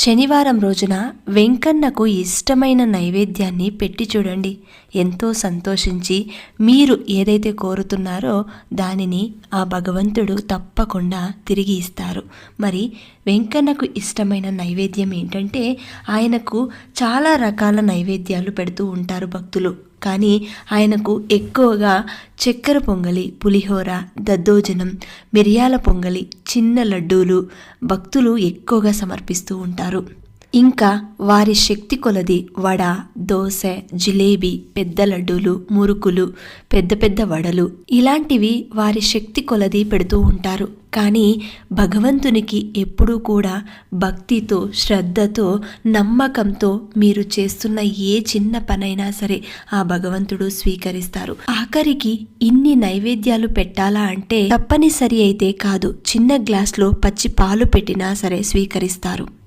శనివారం రోజున వెంకన్నకు ఇష్టమైన నైవేద్యాన్ని పెట్టి చూడండి. ఎంతో సంతోషించి మీరు ఏదైతే కోరుతున్నారో దానిని ఆ భగవంతుడు తప్పకుండా తిరిగి ఇస్తారు. మరి వెంకన్నకు ఇష్టమైన నైవేద్యం ఏంటంటే, ఆయనకు చాలా రకాల నైవేద్యాలు పెడుతూ ఉంటారు భక్తులు. కానీ ఆయనకు ఎక్కువగా చక్కెర పొంగలి, పులిహోర, దద్దోజనం, మిరియాల పొంగలి, చిన్న లడ్డూలు భక్తులు ఎక్కువగా సమర్పిస్తూ ఉంటారు. ఇంకా వారి శక్తి కొలది వడ, దోశ, జిలేబీ, పెద్ద లడ్డూలు, మురుకులు, పెద్ద పెద్ద వడలు ఇలాంటివి వారి శక్తి కొలది పెడుతూ ఉంటారు. కానీ భగవంతునికి ఎప్పుడూ కూడా భక్తితో, శ్రద్ధతో, నమ్మకంతో మీరు చేస్తున్న ఏ చిన్న పనైనా సరే ఆ భగవంతుడు స్వీకరిస్తారు. ఆఖరికి ఇన్ని నైవేద్యాలు పెట్టాలా అంటే తప్పనిసరి అయితే కాదు, చిన్న గ్లాస్లో పచ్చి పాలు పెట్టినా సరే స్వీకరిస్తారు.